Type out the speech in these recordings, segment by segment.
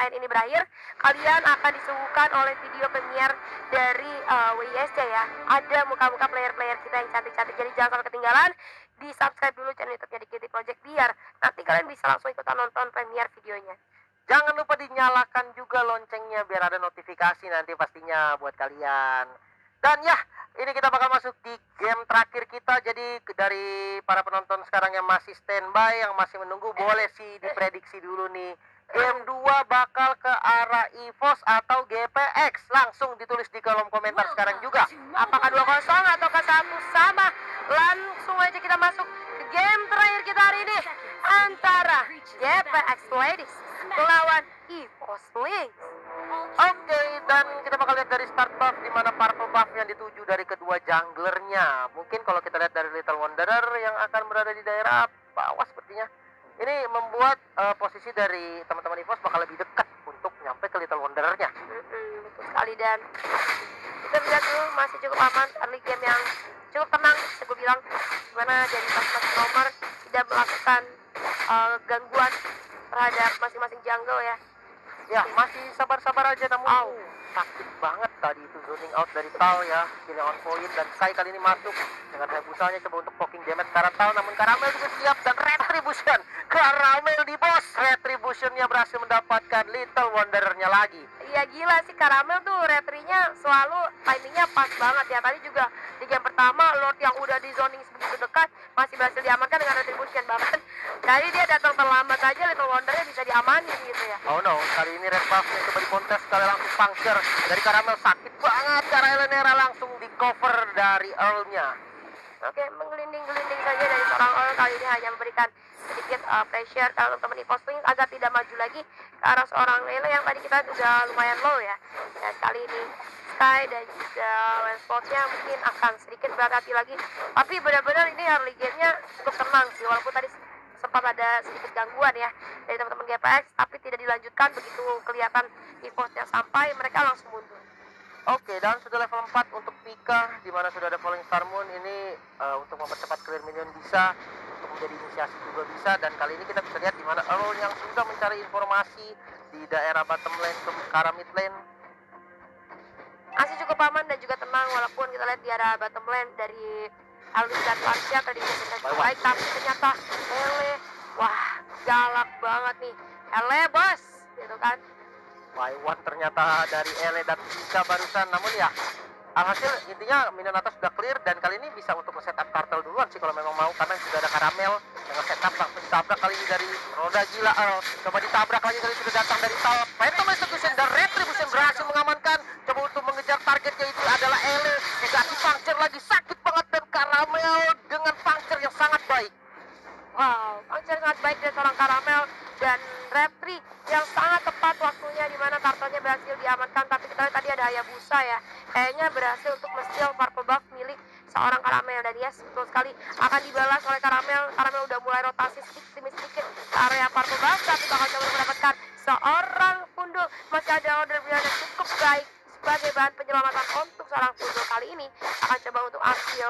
perkelahian ini berakhir, kalian akan disuguhkan oleh video premiere dari WISC ya. Ada muka-muka player-player kita yang cantik-cantik, jadi jangan sampai ketinggalan. Di subscribe dulu channel YouTube-nya di Kitty Project biar nanti kalian bisa langsung ikutan nonton premiere videonya. Jangan lupa dinyalakan juga loncengnya biar ada notifikasi nanti pastinya buat kalian. Dan ya, ini kita bakal masuk di game terakhir kita. Jadi dari para penonton sekarang yang masih standby, yang masih menunggu, boleh sih diprediksi dulu nih. Game 2 bakal ke arah EVOS atau GPX. Langsung ditulis di kolom komentar sekarang juga. Apakah 2-0 atau 1 sama? Langsung aja kita masuk ke game terakhir kita hari ini. Antara GPX Ladies melawan EVOS Lynx. Oke, dan kita bakal lihat dari start buff di mana purple buff yang dituju dari kedua junglernya. Mungkin kalau kita lihat dari Little Wanderer yang akan berada di daerah bawah sepertinya. Ini membuat posisi dari teman-teman EVOS bakal lebih dekat untuk nyampe ke Little Wanderer-nya. Betul sekali, dan kita lihat dulu masih cukup aman, early game yang cukup tenang bisa gue bilang, dimana dari masing-masing nomor tidak melakukan gangguan terhadap masing-masing jungle ya. Ya, masih sabar-sabar aja, namun sakit banget tadi itu zoning out dari Tal ya, skill on point, dan Sky kali ini masuk dengan Hayabusanya coba untuk poking damage ke arah Tal, namun Caramel juga siap, dan Retribution, Caramel di boss, Retributionnya berhasil mendapatkan Little Wanderer-nya lagi. Iya gila sih, Caramel tuh retrinya selalu timingnya pas banget ya. Tadi juga di game pertama Lord yang udah di zoning sebegitu dekat masih berhasil diamankan dengan Retribution, bahkan tadi dia datang terlambat aja Little Wanderer-nya bisa diamanin gitu ya. Oh no, kali ini red buff-nya coba dikontes sekali langsung puncture dari Caramel, sakit banget karena Elenera langsung di cover dari Earl-nya. Oke, menggelinding-gelinding saja dari seorang Earl, kali ini hanya memberikan sedikit pressure kalau teman EVOS Lynx agar tidak maju lagi ke arah seorang Lele yang tadi kita sudah lumayan low ya. Dan kali ini Sky dan juga Lancelot-nya mungkin akan sedikit berhati-hati lagi, tapi benar-benar ini early game-nya cukup tenang sih, walaupun tadi sempat ada sedikit gangguan ya dari teman-teman GPX, tapi tidak dilanjutkan begitu kelihatan EVOS-nya sampai mereka langsung mundur. Oke, dan sudah level 4 untuk Pika, di mana sudah ada Falling Star Moon. Ini untuk mempercepat clear minion bisa, untuk menjadi inisiasi juga bisa. Dan kali ini kita bisa lihat di mana Earl yang sudah mencari informasi di daerah bottom lane ke arah mid lane. Masih cukup aman dan juga tenang, walaupun kita lihat di arah bottom lane dari Alus dan Lancia tadi cukup baik, tapi ternyata Ele, wah galak banget nih, Ele bos, gitu kan. Y1 ternyata dari Ele dan Pika barusan, namun ya alhasil intinya minion atas sudah clear, dan kali ini bisa untuk nge-setup turtle duluan sih kalau memang mau, karena sudah ada Caramel yang nge-setup langsung ditabrak kali ini dari roda gila Earl. Coba ditabrak lagi kali sudah datang dari Tal. Phantom Execution dan Retribution berhasil mengamankan, coba untuk mengejar targetnya itu adalah Ele, dikasih puncture lagi, sakit banget, dan Caramel dengan puncture yang sangat baik. Wow, puncture sangat baik dari seorang Caramel dan Retri yang sangat tepat waktunya, di mana turtle-nya berhasil diamankan, tapi kita lihat tadi ada Hayabusa ya, kayaknya berhasil untuk men-steal purple buff milik seorang Caramel, dan yes, betul sekali akan dibalas oleh Caramel. Caramel udah mulai rotasi sedikit demi sedikit ke area purple buff, tapi bakal coba mendapatkan seorang Fundul. Masih ada order yang cukup baik sebagai bahan penyelamatan untuk seorang Fundul. Kali ini akan coba untuk ambil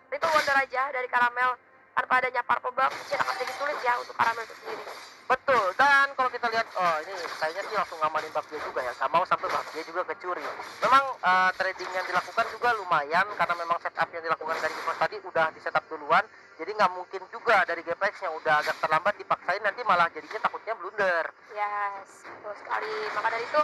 Little Wonder aja dari Caramel. Tanpa adanya purple buff mungkin akan sedikit sulit ya untuk Caramel itu sendiri. Betul, dan kalau kita lihat, oh ini kayaknya sih langsung ngamanin buff dia juga ya, gak mau sampai buff dia juga kecuri. Memang trading yang dilakukan juga lumayan, karena memang setup yang dilakukan dari EVOS tadi udah di setup duluan, jadi nggak mungkin juga dari GPX yang udah agak terlambat dipaksain, nanti malah jadinya takutnya blunder. Yes, betul sekali. Maka dari itu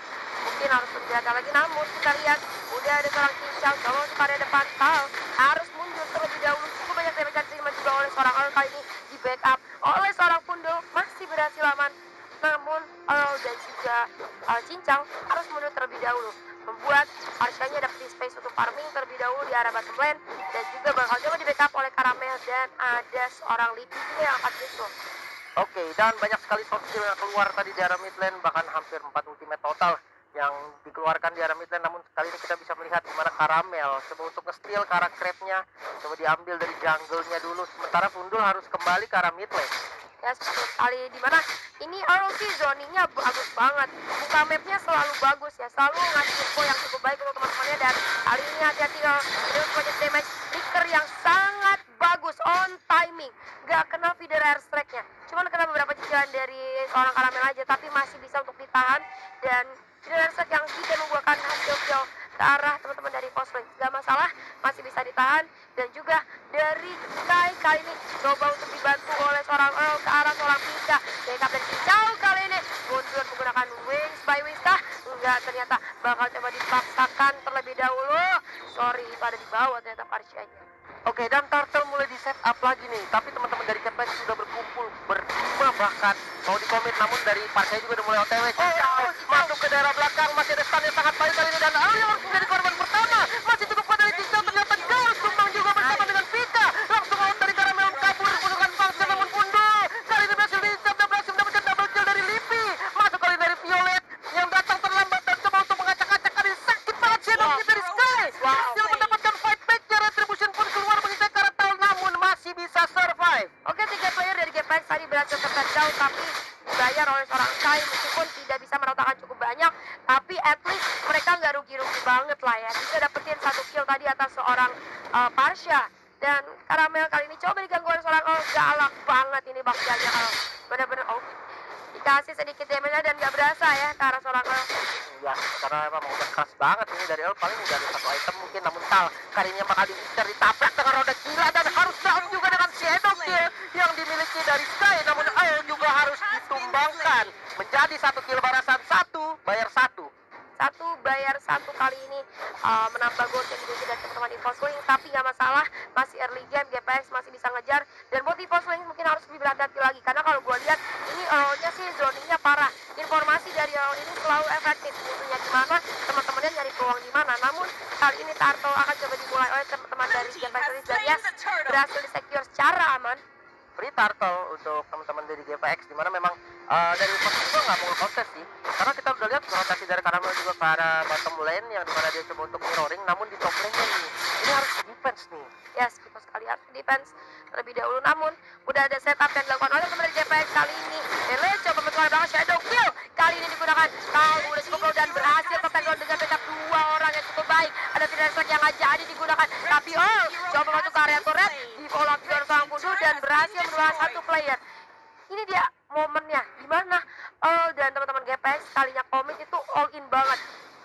mungkin harus berjaga lagi, namun kita lihat udah ada seorang Cincang coba untuk area depan Tal harus mundur terlebih dahulu. Cukup banyak damage yang diterima juga oleh seorang Earl, kali ini di backup oleh seorang Fundul, masih berhasil aman, namun Earl dan juga Cincang harus mundur terlebih dahulu, membuat Arshanya dapat space untuk farming terlebih dahulu di arah bottom lane, dan juga bakal coba di backup oleh Caramel, dan ada seorang Lipi juga yang akan nyusul. Oke, dan banyak sekali soft skill yang keluar tadi di arah mid lane, bahkan hampir 4 ultimate total yang dikeluarkan di arah mid lane. Namun kali ini kita bisa melihat di mana Caramel coba untuk nge-steal ke arah crab-nya, coba diambil dari jungle-nya dulu, sementara Fundul harus kembali ke arah mid lane. Ya, betul sekali, dimana ini Earl sih zoningnya bagus banget, buka mapnya selalu bagus ya, selalu ngasih info yang cukup baik untuk teman-temannya, dan kali ini hati-hati Earl, ini project damage flicker yang sangat bagus, on timing, nggak kena feeder airstrike-nya. Cuman kena beberapa cicilan dari seorang Karamel aja, tapi masih bisa untuk ditahan. Dan feeder airstrike yang tidak membuahkan hasil kill ke arah teman-teman dari Fosling, nggak masalah, masih bisa ditahan. Dan juga dari Sky kali ini coba untuk dibantu oleh seorang Earl ke arah seorang Pika. Backup dari Kicau kali ini mundur menggunakan Wings by Wings kah? Enggak, ternyata bakal coba dipaksakan terlebih dahulu. Sorry, itu ada di bawah ternyata Parsianya. Oke, dan Turtle mulai di set up lagi nih. Tapi teman-teman dari Capex sudah berkumpul berlima bahkan mau dikomit, namun dari Parsia juga udah mulai OTW. Masuk ke daerah belakang, masih ada stun yang sangat baik kali ini, dan yang menjadi korban pertama masih cukup kuat dari Kicau. Ternyata Gaus tumbang juga bersama dengan Pika. Langsung out dari Karamel kabur menggunakan Pangsa, namun Pundul kali ini berhasil diincap dan berhasil mendapatkan double kill dari Lipi. Masuk kali dari Violet yang datang terlambat dan coba untuk mengacak-acak kali ini. Sakit banget Shadow Kick dari Sky. Berhasil mendapatkan fight back-nya, Retribution pun keluar mengintai Karakter, namun masih bisa survive. Oke, 3 player dari GPX tadi berhasil tertendang, tapi dibayar oleh seorang Sky meskipun tidak bisa meratakan cukup banyak, tapi at least mereka nggak rugi-rugi banget lah ya. Bisa dapetin 1 kill tadi atas seorang Parsia. Dan Karamel kali ini coba diganggu oleh seorang galak banget ini Bakjanya kalau bener-bener dikasih sedikit damage dan nggak berasa ya ke arah seorang Ya, karena emang udah keras banget ini dari El, paling udah ada 1 item mungkin, namun Tal kali ini bakal diincar, ditabrak dengan roda gila dan harus down juga dengan Shadow Kill yang dimiliki dari Sky, namun El juga harus ditumbangkan menjadi 1 kill barasan, 1 bayar 1. 1 bayar 1 kali ini menambah gold yang dimiliki dari teman-teman EVOSLink, tapi nggak masalah, masih early game, GPX masih bisa ngejar. Dan buat EVOSLink mungkin harus lebih berhati-hati lagi, karena kalau gue lihat ini nya sih zoningnya parah. Informasi dari ini selalu efektif, musuhnya di mana, teman-temannya nyari peluang di mana. Namun kali ini Turtle akan coba dimulai oleh teman-teman dari GPX dan yes, berhasil di-secure secara aman. Free Turtle untuk teman-teman dari GPX, dimana memang dari Fox juga nggak mau counter sih, karena kita udah lihat rotasi dari Karamel juga ke arah bottom lane yang dimana dia coba untuk mirroring, namun di top lane nih ini harus defense nih. Yes, betul sekali, harus defense terlebih dahulu, namun udah ada setup yang dilakukan oleh teman dari GPX kali ini. Ele coba mentuar belakang Shadow Kill kali ini digunakan, udah cukup low dan berhasil tertanggal dengan backup 2 orang yang cukup baik. Ada tidak strike yang nggak jadi digunakan, tapi coba masuk ke area turret, di follow up dari seorang Pundu dan berhasil menjual 1 player. Ini dia momennya dimana dan teman-teman GPX kalinya komit itu all in banget.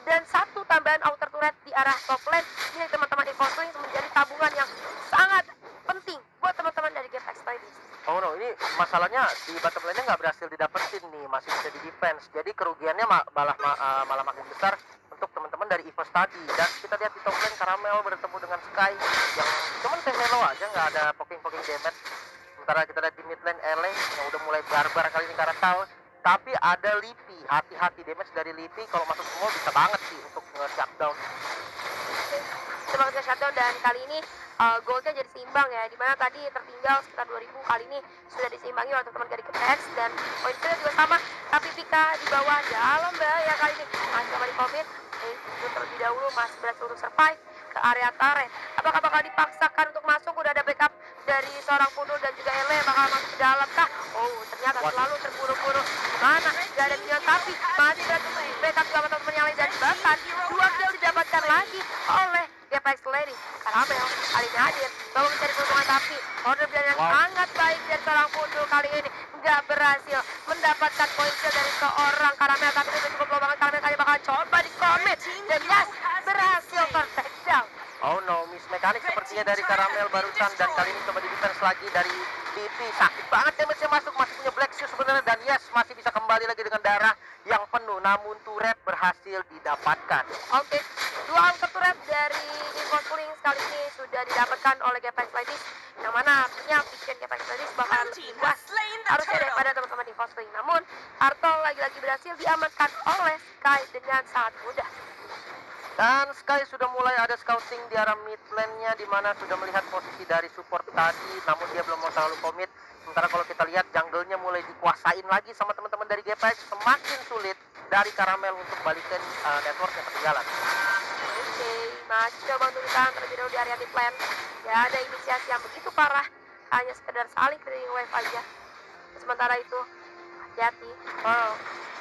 Dan 1 tambahan outer turret di arah top lane ini teman-teman EVOSLink menjadi tabungan yang sangat penting buat teman-teman dari GPX tadi. Oh no, ini masalahnya di bottom lane-nya nggak berhasil didapetin nih, masih bisa di defense. Jadi kerugiannya malah makin besar untuk teman-teman dari EVOS tadi. Dan kita lihat di top lane Karamel bertemu dengan Sky yang cuman Temelo aja, nggak ada poking-poking damage. Sementara kita lihat di mid lane Ele yang udah mulai barbar kali ini Karakter. Tapi ada Lipi, hati-hati damage dari Lipi kalau masuk semua bisa banget sih untuk nge-shutdown. Coba kita shutdown dan kali ini goldnya jadi seimbang ya, dimana tadi tertinggal sekitar 2000, kali ini sudah diseimbangi oleh teman-teman dari GPX dan poin kita juga sama, tapi Pika di bawah dalam bahaya kali ini. Masih coba di komit, itu terlebih dahulu masih berhasil untuk survive ke area turret. Apakah bakal dipaksakan untuk masuk? Udah ada backup dari seorang Pundu dan juga Ele bakal masuk ke dalam kah? Ternyata selalu terburu-buru. Gimana? Gak ada video, tapi masih berhasil backup juga teman-teman yang lain dan bahkan 2 kill didapatkan lagi oleh GPX Lady. Karamel kali ini hadir, coba mencari keuntungan, tapi order yang sangat baik dari seorang Pundu kali ini nggak berhasil mendapatkan poin kill dari seorang Karamel, tapi itu cukup low banget. Karamel kali bakal coba di commit dan yes, berhasil perfect down. Oh no, miss mekanik sepertinya dari Karamel barusan, dan kali ini coba di defense lagi dari Lipi. Sakit banget damage-nya masuk, masih punya Black Shoes sebenarnya, dan yes, masih bisa kembali lagi dengan darah yang penuh, namun turret berhasil didapatkan. Oke, 2 outer turret dari EVOSLink kali ini sudah didapatkan oleh GPX Ladies, yang mana artinya vision GPX Ladies bakal lebih luas harusnya daripada teman-teman EVOSLink. Namun Turtle lagi-lagi berhasil diamankan oleh Sky dengan sangat mudah. Dan Sky sudah mulai ada scouting di arah mid lane-nya, di mana sudah melihat posisi dari support tadi, namun dia belum mau terlalu komit. Sementara kalau kita lihat jungle-nya mulai dikuasain lagi sama teman-teman dari GPX, semakin sulit dari Karamel untuk balikin network yang ketinggalan. Oke, masih coba untuk ditahan terlebih dahulu di area mid lane. Ya, ada inisiasi yang begitu parah, hanya sekedar saling clearing wave aja. Sementara itu, hati-hati.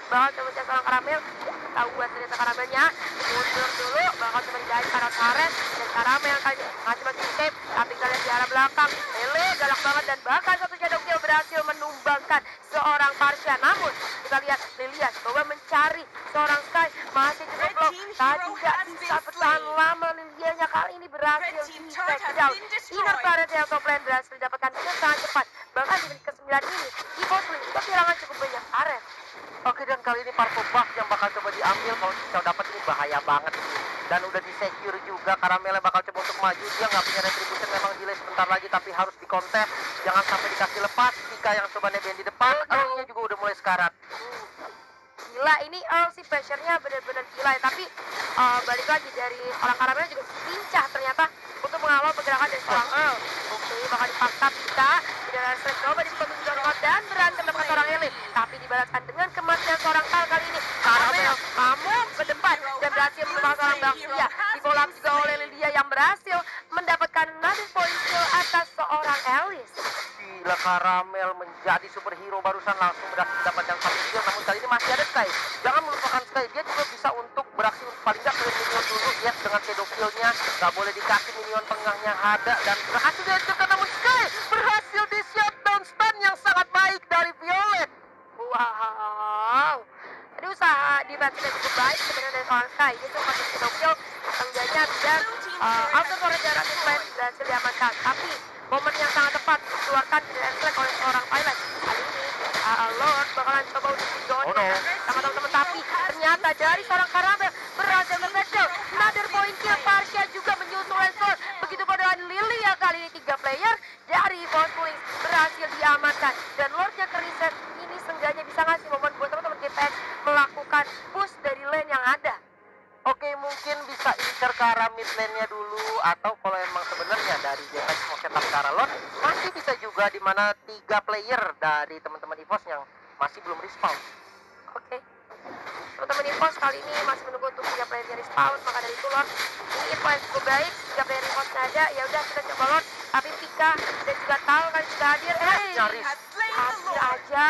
Bakal coba seorang Karamel ketahuan ternyata Karamelnya mundur dulu, bakal cuma dijahit karena karet dan Karamel kali ini masih escape, tapi kita lihat di arah belakang Ele galak banget dan bahkan satu shadow kill berhasil menumbangkan seorang Parsha. Namun kita lihat Lilia coba mencari seorang Sky, masih cukup low, tadi gak bisa bertahan lama. Lilianya kali ini berhasil di-take down. Inner turret yang top lane berhasil didapatkan dengan sangat cepat, bahkan di menit ke-9 ini Evoslink juga kehilangan cukup banyak turret. Oke, dan kali ini Purple Buff yang bakal coba diambil. Kalau Cincau dapat ini bahaya banget ini. Dan udah di-secure juga, Karamelnya bakal coba untuk maju. Dia nggak punya retribution, memang delay sebentar lagi, tapi harus dikontes. Jangan sampai dikasih lepas. Pika yang coba nebeng di depan, Earl-nya juga udah mulai sekarat. Gila, ini Earl sih pressure-nya benar-benar gila ya. Tapi balik lagi dari orang Karamel juga lincah ternyata untuk mengawal pergerakan dari seorang Earl. Oke, bakal dipaksa Pika. Tidak ada coba dibuka dan berantem dengan seorang Ele. Tapi dibalaskan dengan kematian seorang Tal kali ini. Karamel, kamu ke depan dan berhasil menumbang seorang Baxia. Dibolak juga oleh Lilia yang berhasil mendapatkan another point kill atas seorang Alice. Gila, Karamel menjadi superhero barusan langsung mendapatkan satu kill. Namun kali ini masih ada Sky. Jangan melupakan Sky, dia juga bisa untuk beraksi untuk paling nggak clear minion dulu. Yes, dengan shadow kill-nya nggak boleh dikasih minion tengahnya ada dan berhasil dihancurkan. Namun Sky berhasil di shutdown stun yang sangat baik dari Violet. Wow, tadi usaha defense-nya cukup baik sebenarnya dari seorang Sky. Dia cuma pakai shadow kill tengganya dan auto turret jarak lane berhasil diamankan. Tapi momen yang sangat tepat dikeluarkan dari Airstrike oleh seorang pilot. Kali ini Lord bakalan coba untuk zone sama teman-teman, tapi ternyata dari seorang Karamel berhasil terpecel. Another point kill, Parsha juga menyusul Lensor. Begitu pada Lilia kali ini 3 player dari Evoslink berhasil diamankan dan Lordnya ke reset. Ini seenggaknya bisa ngasih momen buat teman-teman GPX melakukan push dari lane yang ada. Oke, mungkin bisa incer ke arah mid lane-nya dulu, atau kalau emang sebenarnya dari JPEX mau setup ke arah Lord, masih bisa juga di mana 3 player dari teman-teman EVOS yang masih belum respawn. Oke, teman-teman EVOS kali ini masih menunggu untuk 3 player respawn, maka dari itu Lord ini info yang cukup baik. 3 player EVOS-nya ada, ya udah kita coba Lord, tapi Pika dan juga Tal kali sudah hadir. Nyaris hadir aja,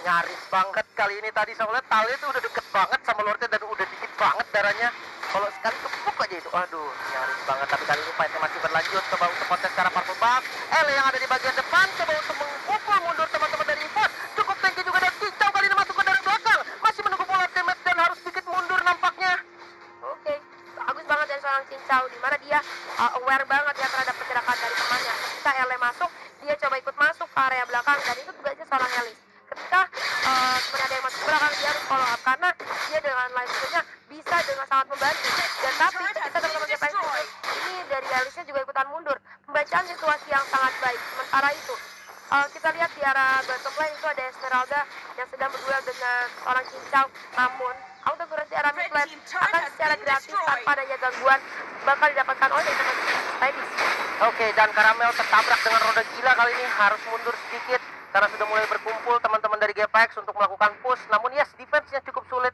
nyaris banget kali ini. Tadi soalnya Tal itu udah deket banget sama Lordnya dan udah dikit banget darahnya. Kalau sekali kepuk aja itu, aduh, nyaris banget. Tapi kali ini fightnya masih berlanjut. Coba untuk kontes cara Purple Buff. Ele yang ada di bagian depan coba untuk mengpukul mundur teman-teman dari EVOS. Cukup tanky juga dan Cincau kali ini masuk ke dari belakang. Masih menunggu pola damage dan harus sedikit mundur nampaknya. Oke, bagus banget dari seorang Cincau, dimana dia aware banget ya terhadap pergerakan dari temannya. Ketika Ele masuk, dia coba ikut masuk ke area belakang dan itu tugasnya seorang Alice. Ketika teman ada yang masuk ke belakang, dia harus follow up karena dia dengan live nya bisa dengan sangat membantu. Dan tapi ketika teman-teman GPX ini dari Alice-nya juga ikutan mundur. Pembacaan situasi yang sangat baik. Sementara itu kita lihat di arah bottom lane itu ada Esmeralda yang sedang berduel dengan seorang Cincau. Namun auto turret di arah mid lane akan secara gratis tanpa adanya gangguan bakal didapatkan oleh teman-teman Ladies. Oke, dan Karamel tertabrak dengan roda gila kali ini, harus mundur sedikit karena sudah mulai berkumpul teman-teman dari GPX untuk melakukan push. Namun yes, defense-nya cukup solid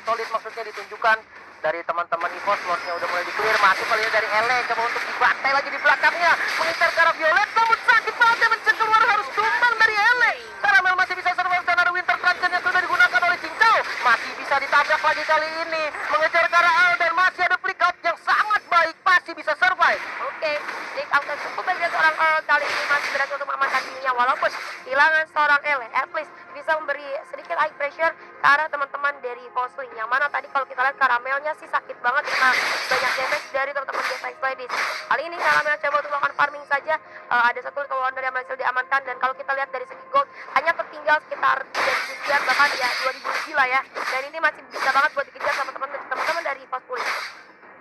maksudnya ditunjukkan dari teman-teman EVOS. Lordnya udah mulai di-clear, masuk kali ini dari Ele, coba untuk dibantai lagi di belakangnya, mengincar ke arah Violet, namun sakit banget dia mencet keluar, harus tumbang dari Ele. Karamel masih bisa survive dan ada Winter Transit yang sudah digunakan oleh Cincau, masih bisa ditabrak lagi kali ini, mengejar ke arah Al dan masih ada flick out yang sangat baik, masih bisa survive. Oke, flick out yang cukup baik dari seorang kali ini masih berhasil untuk mengamankan dirinya walaupun kehilangan seorang Ele, at least bisa memberi sedikit high pressure ke arah teman-teman dari Evoslink, yang mana tadi kalau kita lihat Karamelnya sih sakit banget karena banyak damage dari teman-teman GPX Ladies. Kali ini Karamel coba untuk melakukan farming saja, ada satu Little Wonder yang berhasil diamankan dan kalau kita lihat dari segi gold hanya tertinggal sekitar 3.000 sekian, bahkan ya 2.000 lebih lah ya, dan ini masih bisa banget buat dikejar sama teman-teman dari Evoslink.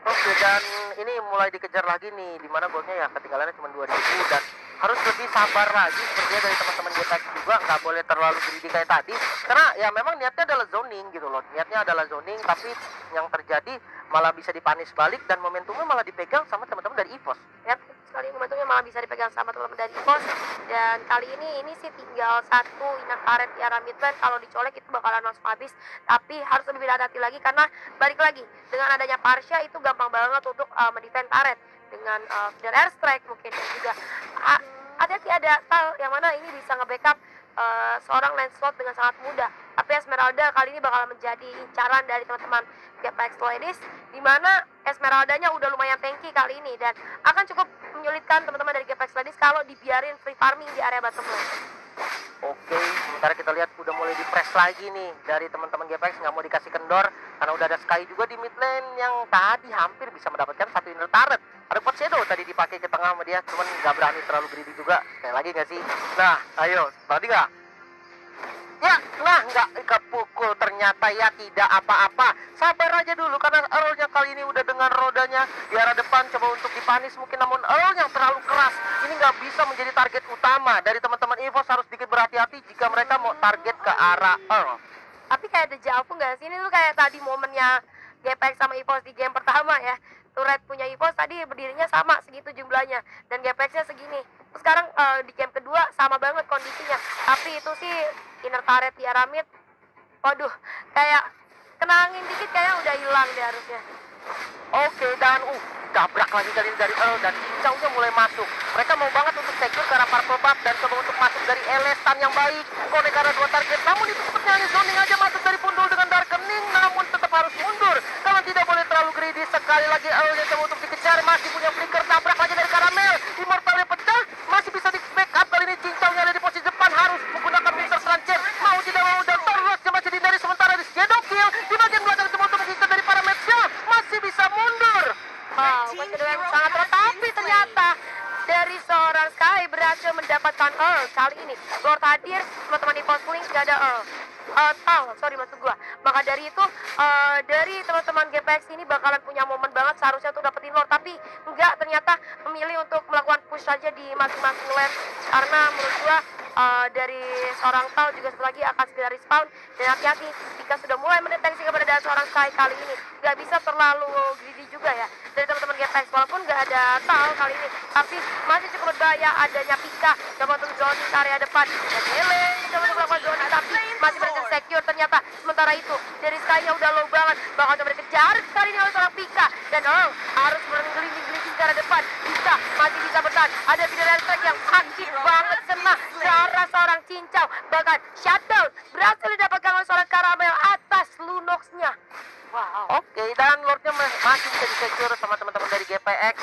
Oke, dan ini mulai dikejar lagi nih, dimana goldnya ya ketinggalannya cuma 2.000 dan harus lebih sabar lagi sepertinya dari teman-teman GPX juga, nggak boleh terlalu greedy kayak tadi karena ya memang niatnya adalah zoning gitu loh, niatnya adalah zoning, tapi yang terjadi malah bisa dipanis balik dan momentumnya malah dipegang sama teman-teman dari EVOS. Ya, kali ini momentumnya malah bisa dipegang sama teman-teman dari EVOS dan kali ini sih tinggal satu inner turret di arah mid lane, kalau dicolek itu bakalan langsung habis, tapi harus lebih hati-hati lagi karena balik lagi dengan adanya Parsha itu gampang banget untuk mendefend turret dengan airstrike mungkin, dan juga ada Tal yang mana ini bisa nge-backup seorang lane slot dengan sangat mudah. Tapi Esmeralda kali ini bakal menjadi incaran dari teman-teman GPX Ladies, di mana Esmeraldanya udah lumayan tanky kali ini dan akan cukup menyulitkan teman-teman dari GPX Ladies kalau dibiarin free farming di area bottom lane. Oke, sementara kita lihat udah mulai di press lagi nih dari teman-teman GPX, nggak mau dikasih kendor karena udah ada Sky juga di mid lane yang tadi hampir bisa mendapatkan satu inner turret. Ada Pot Shadow tadi dipakai ke tengah sama dia, cuman nggak berani terlalu greedy juga. Kayak lagi nggak sih? Nah, ayo, tadi nggak? Ya, nah nggak kepukul ternyata ya, tidak apa-apa. Sabar aja dulu karena Earl-nya kali ini udah dengan rodanya di arah depan, coba untuk dipanis mungkin, namun Earl yang terlalu keras ini nggak bisa menjadi target utama dari teman-teman EVOS. Harus sedikit berhati-hati jika mereka mau target ke arah Earl. Tapi kayak The Javu nggak sih? Ini tuh kayak tadi momennya GPX sama EVOS di game pertama ya. Turret punya EVOS tadi berdirinya sama segitu jumlahnya dan GPX-nya segini. Terus sekarang di game kedua sama banget kondisinya. Tapi itu sih inner turret di arah mid. Waduh, kayak kena angin dikit kayaknya udah hilang deh harusnya. Oke, dan tabrak lagi kali ini dari Earl dan cincaunya mulai masuk. Mereka mau banget untuk secure ke arah Purple Buff dan coba untuk masuk dari Elestan yang baik. Connect ke arah 2 target, namun itu sepertinya hanya zoning aja masuk dari Pundul dengan Darkening, namun tetap harus mundur karena tidak boleh terlalu greedy. Sekali lagi Earl yang coba untuk dikejar, masih punya flicker, tabrak lagi dari Caramel. Immortalnya pecah, masih bisa di backup. Kali ini cincaunya ada di posisi depan, harus menggunakan Winter Trancher. Mau tidak mau dan terusnya masih dihindari, sementara di Shadow Kill di bagian belakang coba untuk mengikat dari para match-nya, masih bisa mundur. Wow, kedua yang sangat tetapi ternyata dari seorang Sky berhasil mendapatkan Earl kali ini. Lord hadir, teman-teman EVOS Link gak ada Earl. Maksud gua. Maka dari itu dari teman-teman GPX ini bakalan punya momen banget seharusnya untuk dapetin Lord, tapi enggak, ternyata memilih untuk melakukan push saja di masing-masing lane karena menurut gua dari seorang Tal juga sebentar lagi akan segera respawn. Dan hati-hati jika sudah mulai mendeteksi keberadaan seorang Sky kali ini, nggak bisa terlalu greedy juga ya dari teman-teman GPX. Walaupun nggak ada Tal kali ini, tapi masih cukup berbahaya adanya Pika coba untuk zone di area depan dan Ele coba untuk melakukan zona, tapi masih berhasil secure ternyata. Sementara itu dari Sky-nya udah low banget, bakal coba dikejar kali ini oleh seorang Pika dan harus bergelinding-gelinding ke arah depan. Bisa, masih bisa bertahan. Ada Fidel Strike yang sakit banget kena darah seorang cincau, bahkan shutdown berhasil didapatkan oleh seorang Caramel atas Lunox-nya. Wow. Oke, dan Lordnya masih bisa di-secure sama teman-teman dari GPX.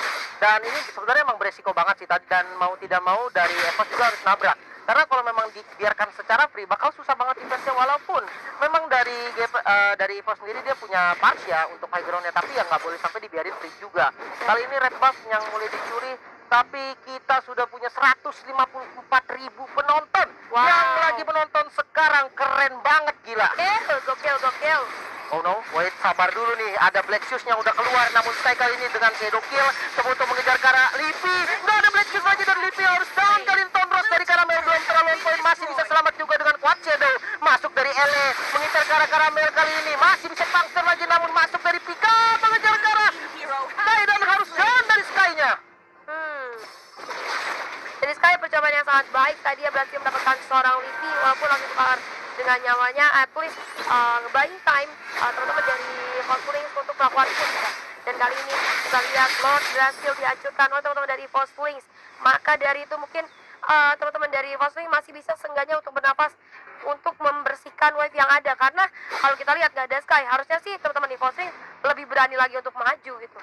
Dan ini sebenarnya emang beresiko banget sih tadi, dan mau tidak mau dari EVOS juga harus nabrak. Karena kalau memang dibiarkan secara free bakal susah banget defense-nya, walaupun memang dari EVOS sendiri dia punya parts ya untuk high ground-nya, tapi ya nggak boleh sampai dibiarin free juga. Kali ini red buff yang mulai dicuri, tapi kita sudah punya 154.000 penonton. Wow. Yang lagi menonton sekarang, keren banget, gila. Gokil. Oh no, wait, sabar dulu nih. Ada Black Shoes yang udah keluar, namun Sky kali ini dengan Shadow Kill coba untuk mengejar ke arah Lipi. Nggak ada Black Shoes lagi dan Lipi harus down. Kali ini Tonros dari Caramel belum terlalu on point, masih bisa selamat juga dengan Quad Shadow. Masuk dari Ele, mengincar ke arah Caramel kali ini. Masih bisa puncture lagi, namun masuk dari Pika, mengejar ke arah Sky dan harus down dari Sky-nya. Jadi Sky percobaan yang sangat baik tadi, ya berhasil mendapatkan seorang Lipi walaupun langsung tukar dengan nyawanya, at least ngebaying time teman-teman dari EVOS Link untuk melakukan push ya. Dan kali ini kita lihat Lord berhasil dihancurkan oleh teman-teman dari EVOS Link. Maka dari itu mungkin teman-teman dari EVOS Link masih bisa seenggaknya untuk bernapas untuk membersihkan wave yang ada, karena kalau kita lihat nggak ada Sky, harusnya sih teman-teman EVOS Link lebih berani lagi untuk maju gitu.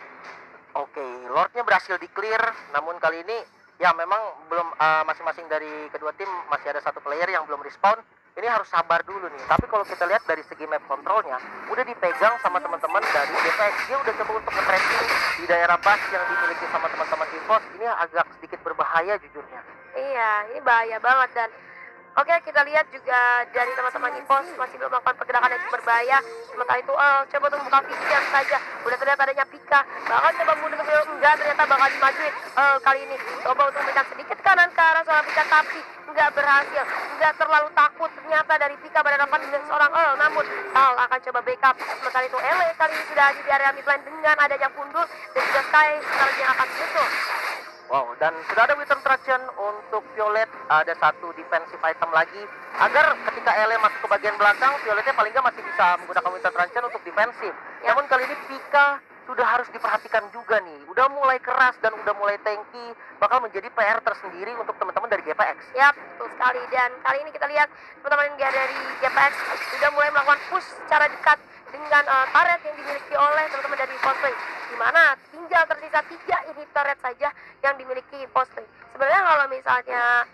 Oke, Lordnya berhasil di clear, namun kali ini ya memang belum, masing-masing dari kedua tim masih ada satu player yang belum respawn. Ini harus sabar dulu nih. Tapi kalau kita lihat dari segi map kontrolnya, udah dipegang sama teman-teman dari GPX. Dia udah coba untuk nge-tracking di daerah bus yang dimiliki sama teman-teman EVOS. Ini agak sedikit berbahaya jujurnya. Iya, ini bahaya banget. Dan oke, kita lihat juga dari teman-teman EVOS masih belum melakukan pergerakan yang berbahaya. Sementara itu coba untuk membuka Vivian saja. Udah terlihat adanya Pika, bahkan coba mundur ke enggak, ternyata bakal dimajuin. Kali ini coba untuk mencang sedikit kanan ke arah seorang Pika, tapi nggak berhasil. Nggak terlalu takut ternyata dari Pika berhadapan dengan seorang namun Tal akan coba backup. Sementara itu Ele kali ini sudah di area midline dengan adanya Pundul dan juga Sky sebenarnya akan menyusul. Wow, dan sudah ada Wither Trajan untuk Violet. Ada satu defensive item lagi agar ketika Ele masuk ke bagian belakang, Violetnya paling nggak masih bisa menggunakan Wither Trajan untuk defensif. Namun kali ini Pika sudah harus diperhatikan juga nih. Udah mulai keras dan udah mulai tanky, bakal menjadi PR tersendiri untuk teman-teman dari GPX. Yap, betul sekali. Dan kali ini kita lihat teman-teman dari GPX sudah mulai melakukan push secara dekat dengan turret yang dimiliki oleh teman-teman dari Postplay, di mana tinggal tersisa 3 unit turret saja yang dimiliki Postplay. Sebenarnya kalau misalnya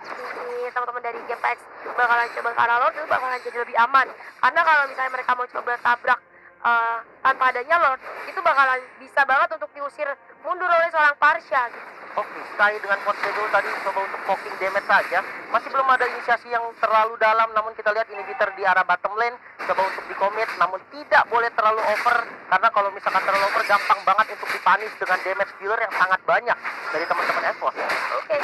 ini teman-teman dari GPX bakalan coba ke arah Lord, itu bakalan jadi lebih aman. Karena kalau misalnya mereka mau coba tabrak tanpa adanya Lord, itu bakalan bisa banget untuk diusir mundur oleh seorang Parsha gitu. Oke, sekali dengan Postplay dulu tadi coba untuk poking damage saja. Masih belum ada inisiasi yang terlalu dalam, namun kita lihat inhibitor di arah bottom lane coba untuk di-commit, namun tidak boleh terlalu over, karena kalau misalkan terlalu over gampang banget untuk dipanis dengan damage dealer yang sangat banyak dari teman-teman EVOS. Oke,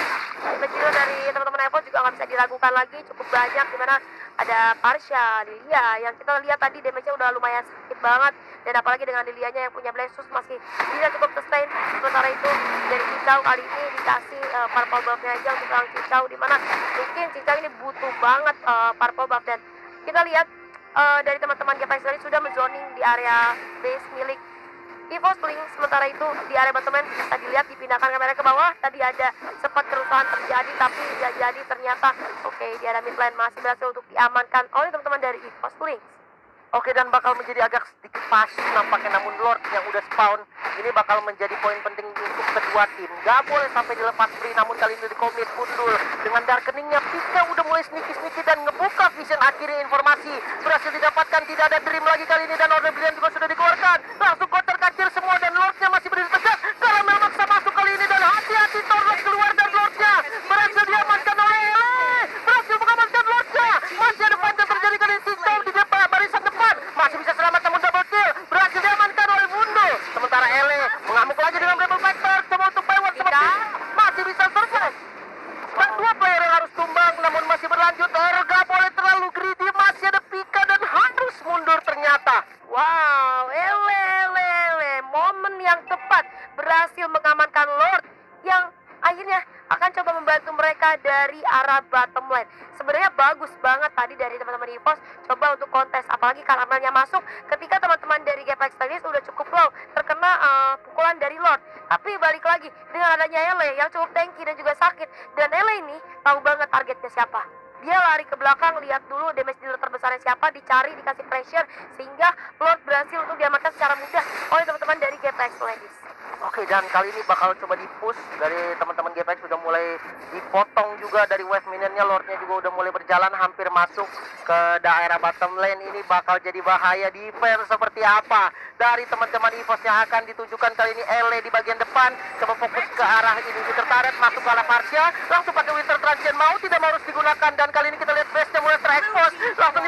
damage dealer dari teman-teman EVOS juga nggak bisa diragukan lagi, cukup banyak, dimana ada Parsha, Lilia, yang kita lihat tadi damage-nya udah lumayan sedikit banget, dan apalagi dengan Lilianya yang punya Blessus masih bisa cukup sustain. Sementara itu dari Cicau kali ini dikasih purple buff-nya aja untuk seorang Cicau, dimana mungkin Cicau ini butuh banget purple buff. Dan kita lihat dari teman-teman GPX tadi sudah menzoning di area base milik EVOS Link. Sementara itu di area bottom lane bisa dilihat dipindahkan kamera ke bawah. Tadi ada sempat kerusuhan terjadi, tapi tidak jadi ternyata. Oke, di area mid lane masih berhasil untuk diamankan oleh teman-teman dari EVOS Link. Oke, dan bakal menjadi agak sedikit pasif nampaknya, namun Lord yang udah spawn ini bakal menjadi poin penting untuk kedua tim. Gak boleh sampai dilepas free, namun kali ini dikomit Gundul dengan darkeningnya. Pika udah mulai sneaky dan ngebuka vision. Akhirnya informasi berhasil didapatkan, tidak ada dream lagi kali ini, dan Order Brilliant juga sudah dikeluarkan. Langsung counter kacir semua, dan Lordnya masih berdiri tegak. Karamel maksa masuk kali ini, dan hati-hati Torlok keluar, dan Lordnya berhasil diamankan oleh Ele. Berhasil mengamankan Lordnya. Masih ada fight yang terjadi kali ini, Cicau di depan barisan depan masih bisa selamat, namun double kill berhasil diamankan oleh Mundo. Sementara Ele mengamuk lagi dengan Rebel Factor, coba untuk Payward seperti masih bisa survive. Dan 2 player yang harus tumbang, namun masih berlanjut. Gak boleh terlalu greedy, masih ada Pika dan harus mundur ternyata. Wow, Ele, momen yang tepat berhasil mengamankan Lord yang akhirnya akan coba membantu mereka dari arah bottom lane. Sebenarnya bagus banget tadi dari teman-teman EVOS coba untuk kontes, apalagi Karamelnya masuk ketika teman-teman dari GPX tadi sudah cukup low terkena pukulan dari Lord. Tapi balik lagi dengan adanya Ele yang cukup tanky dan juga sakit, dan Ele ini tahu banget targetnya siapa. Dia lari ke belakang, lihat dulu damage dealer terbesarnya siapa, dicari, dikasih pressure, sehingga Lord berhasil untuk diamankan secara mudah oleh teman-teman dari GPX Ladies. Oke, dan kali ini bakal coba di-push dari teman-teman GPX, sudah mulai dipotong juga dari wave minionnya. Lordnya juga udah mulai berjalan hampir masuk ke daerah bottom lane. Ini bakal jadi bahaya. Defense seperti apa dari teman-teman EVOS yang akan ditunjukkan kali ini. Ele di bagian depan coba fokus ke arah ini, Winter Turret masuk ke arah Parsha, langsung pakai Winter Transient, mau tidak mau harus digunakan. Dan kali ini kita lihat base-nya mulai terekspos, langsung